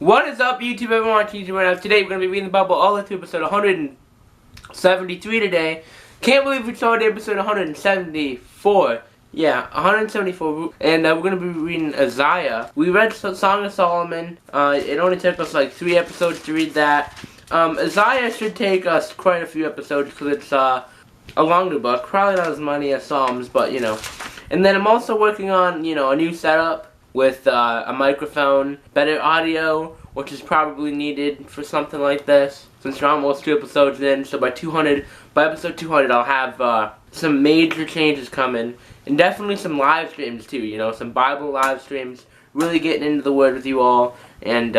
What is up, YouTube? Everyone watching YouTube right now. Today we're going to be reading the Bible all the way through episode 173 today. Can't believe we started episode 174. Yeah, 174. And we're going to be reading Isaiah. We read Song of Solomon. It only took us like 3 episodes to read that. Isaiah should take us quite a few episodes because it's a longer book. Probably not as many as Psalms, but you know. And then I'm also working on, a new setup with a microphone, better audio, which is probably needed for something like this, since we're almost 2 episodes in. So by episode 200, I'll have some major changes coming, and definitely some live streams too. Some Bible live streams, really getting into the Word with you all, and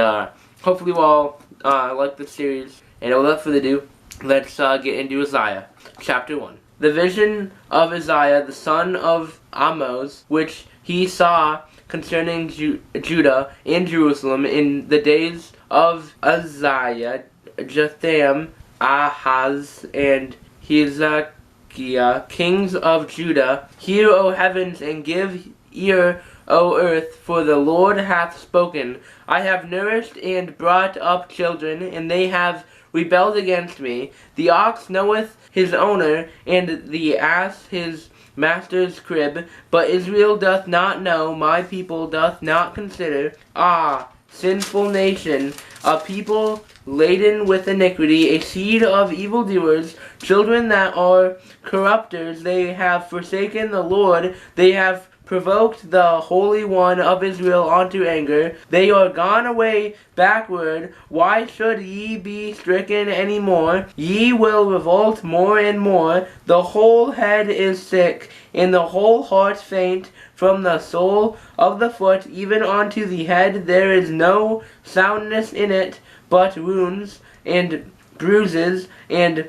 hopefully you all like this series. And without further ado, let's get into Isaiah, chapter 1. The vision of Isaiah, the son of Amoz, which he saw concerning Judah and Jerusalem in the days of Uzziah, Jotham, Ahaz, and Hezekiah, kings of Judah. Hear, O heavens, and give ear, O earth, for the Lord hath spoken. I have nourished and brought up children, and they have rebelled against me. The ox knoweth his owner, and the ass his master's crib, but Israel doth not know, my people doth not consider. Ah, sinful nation, a people laden with iniquity, a seed of evildoers, children that are corrupters. They have forsaken the Lord, they have provoked the Holy One of Israel unto anger. They are gone away backward. Why should ye be stricken any more? Ye will revolt more and more. The whole head is sick, and the whole heart faint. From the sole of the foot even unto the head there is no soundness in it, but wounds and bruises and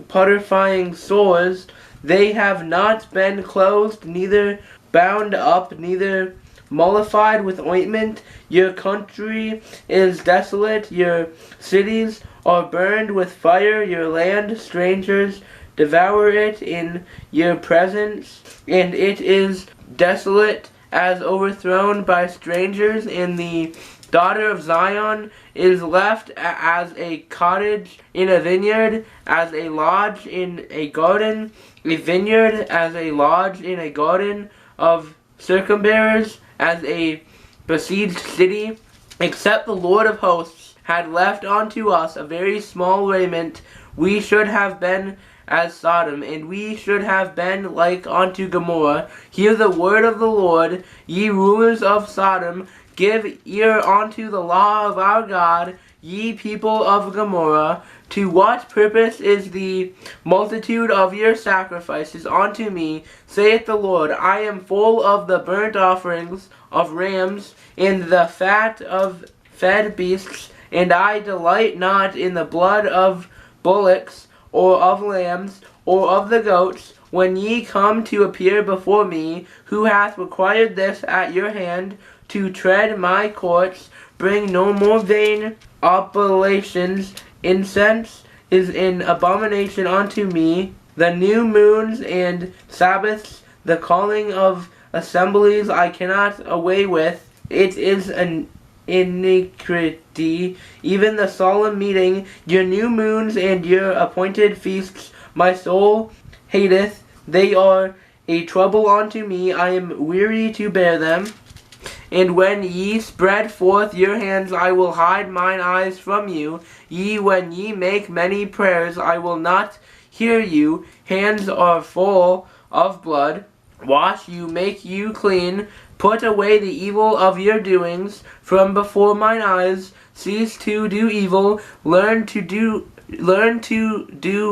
putrefying sores. They have not been closed, neither bound up, neither mollified with ointment. Your country is desolate, your cities are burned with fire, your land strangers devour it in your presence, and it is desolate as overthrown by strangers, and the daughter of Zion is left as a cottage in a vineyard, as a lodge in a garden, a vineyard as a lodge in a garden of circumbearers, as a besieged city. Except the Lord of hosts had left unto us a very small remnant, we should have been as Sodom, and we should have been like unto Gomorrah. Hear the word of the Lord, ye rulers of Sodom, give ear unto the law of our God, ye people of Gomorrah. To what purpose is the multitude of your sacrifices unto me, saith the Lord? I am full of the burnt offerings of rams, and the fat of fed beasts, and I delight not in the blood of bullocks, or of lambs, or of the goats. When ye come to appear before me, who hath required this at your hand, to tread my courts? Bring no more vain oblations. Incense is an abomination unto me. The new moons and Sabbaths, the calling of assemblies, I cannot away with. It is an iniquity, even the solemn meeting. Your new moons and your appointed feasts my soul hateth. They are a trouble unto me. I am weary to bear them. And when ye spread forth your hands, I will hide mine eyes from you. When ye make many prayers, I will not hear you. Hands are full of blood. Wash you, make you clean. Put away the evil of your doings from before mine eyes. Cease to do evil. Learn to do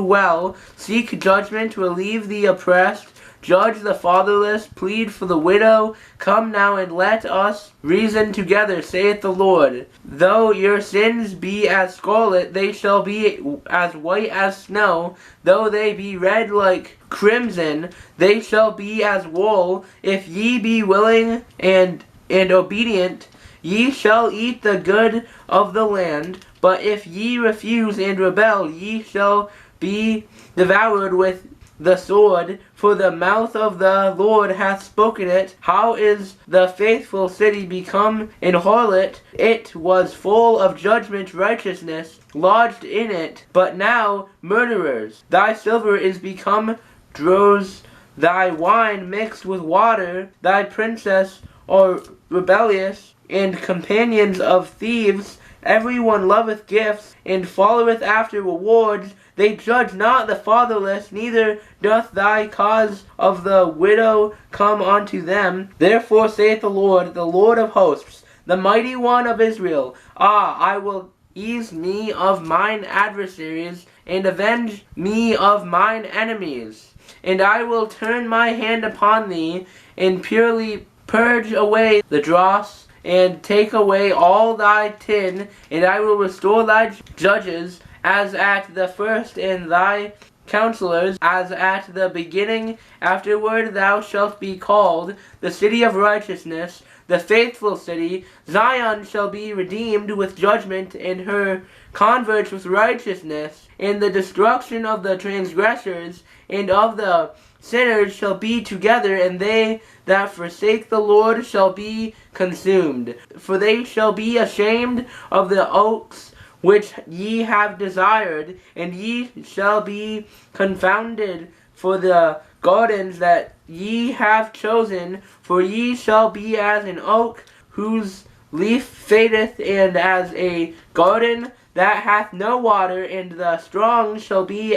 well. Seek judgment. Relieve the oppressed. Judge the fatherless, plead for the widow. Come now and let us reason together, saith the Lord. Though your sins be as scarlet, they shall be as white as snow. Though they be red like crimson, they shall be as wool. If ye be willing and obedient, ye shall eat the good of the land. But if ye refuse and rebel, ye shall be devoured with the sword, for the mouth of the Lord hath spoken it. How is the faithful city become an harlot? It was full of judgment, righteousness lodged in it, but now murderers. Thy silver is become dross, thy wine mixed with water. Thy princes are rebellious, and companions of thieves. Everyone loveth gifts, and followeth after rewards. They judge not the fatherless, neither doth thy cause of the widow come unto them. Therefore saith the Lord of hosts, the mighty one of Israel, I will ease me of mine adversaries, and avenge me of mine enemies. And I will turn my hand upon thee, and purely purge away the dross, and take away all thy tin, and I will restore thy judges as at the first, and thy counselors as at the beginning. Afterward thou shalt be called the city of righteousness, the faithful city. Zion shall be redeemed with judgment, and her converts with righteousness. And the destruction of the transgressors and of the sinners shall be together, and they that forsake the Lord shall be consumed. For they shall be ashamed of the oaks which ye have desired, and ye shall be confounded for the gardens that ye have chosen. For ye shall be as an oak whose leaf fadeth, and as a garden that hath no water. And the strong shall be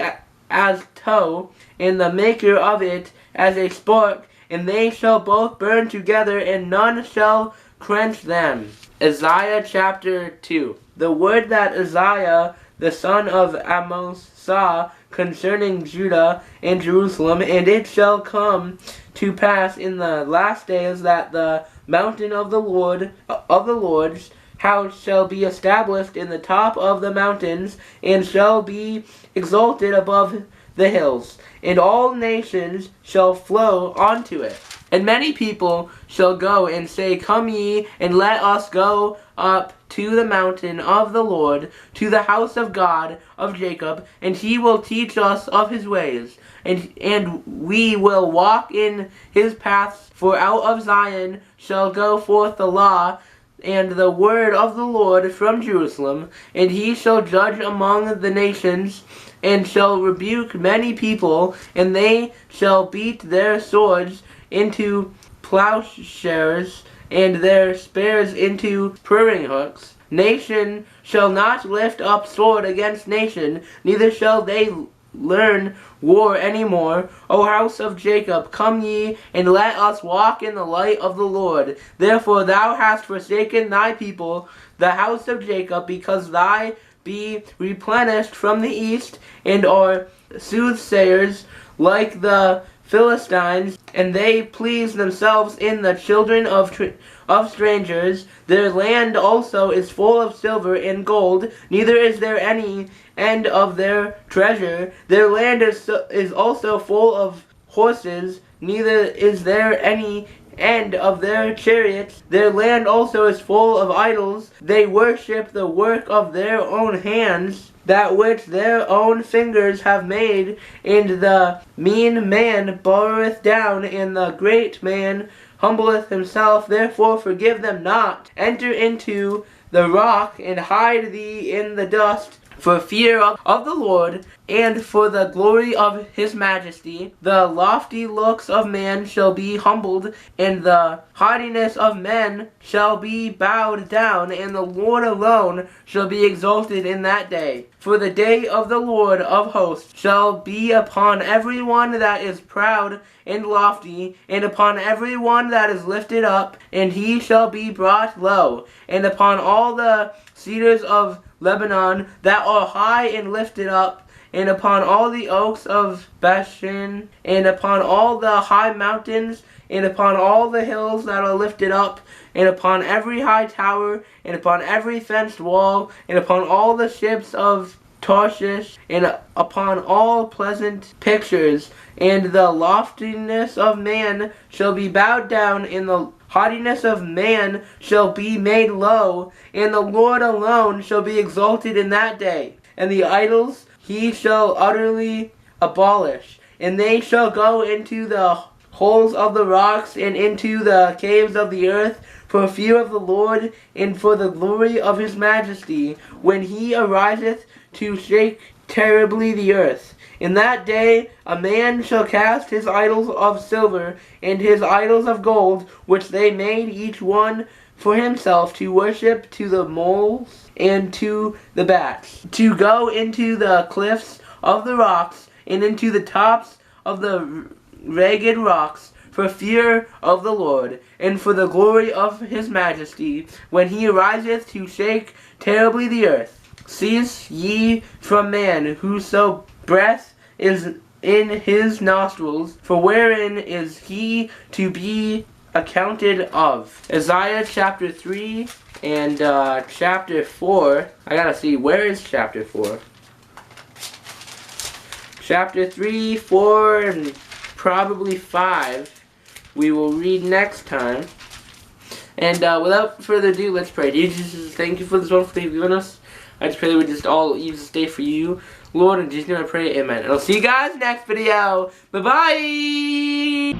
as tow, and the maker of it as a spark, and they shall both burn together, and none shall quench them. Isaiah chapter 2. The word that Isaiah the son of Amos saw concerning Judah and Jerusalem. And it shall come to pass in the last days that the mountain of the Lord's house shall be established in the top of the mountains, and shall be exalted above the hills, and all nations shall flow unto it. And many people shall go and say, Come ye, and let us go up to the mountain of the Lord, to the house of God of Jacob, and he will teach us of his ways, and we will walk in his paths. For out of Zion shall go forth the law and the word of the Lord from Jerusalem, and he shall judge among the nations, and shall rebuke many people, and they shall beat their swords into plowshares, and their spears into pruning hooks. Nation shall not lift up sword against nation, neither shall they learn war any more. O house of Jacob, come ye, and let us walk in the light of the Lord. Therefore thou hast forsaken thy people, the house of Jacob, because thy be replenished from the east, and are soothsayers like the Philistines, and they please themselves in the children of strangers. Their land also is full of silver and gold, neither is there any end of their treasure. Their land is also full of horses, neither is there any end of their chariots. Their land also is full of idols. They worship the work of their own hands, that which their own fingers have made. And the mean man borroweth down, and the great man humbleth himself. Therefore forgive them not. Enter into the rock, and hide thee in the dust, for fear of the Lord, and for the glory of his majesty. The lofty looks of man shall be humbled, and the haughtiness of men shall be bowed down, and the Lord alone shall be exalted in that day. For the day of the Lord of hosts shall be upon every one that is proud and lofty, and upon every one that is lifted up, and he shall be brought low, and upon all the cedars of Lebanon that are high and lifted up, and upon all the oaks of Bashan, and upon all the high mountains, and upon all the hills that are lifted up, and upon every high tower, and upon every fenced wall, and upon all the ships of Tarshish, and upon all pleasant pictures. And the loftiness of man shall be bowed down, and the haughtiness of man shall be made low, and the Lord alone shall be exalted in that day. And the idols he shall utterly abolish, and they shall go into the holes of the rocks and into the caves of the earth, for fear of the Lord and for the glory of his majesty, when he ariseth to shake terribly the earth. In that day a man shall cast his idols of silver and his idols of gold, which they made each one for himself, to worship to the moles and to the bats, to go into the cliffs of the rocks and into the tops of the ragged rocks, for fear of the Lord, and for the glory of his majesty, when he ariseth to shake terribly the earth. Cease ye from man, whoso breath is in his nostrils, for wherein is he to be accounted of? Isaiah chapter 3 and chapter 4. I gotta see, where is chapter 4? Chapter 3, 4, and probably 5 we will read next time. And without further ado, let's pray. Dear Jesus, thank you for this wonderful day you've given us. I just pray that we just all use this day for you, Lord. In Jesus' name I pray, amen. And I'll see you guys next video. Bye-bye!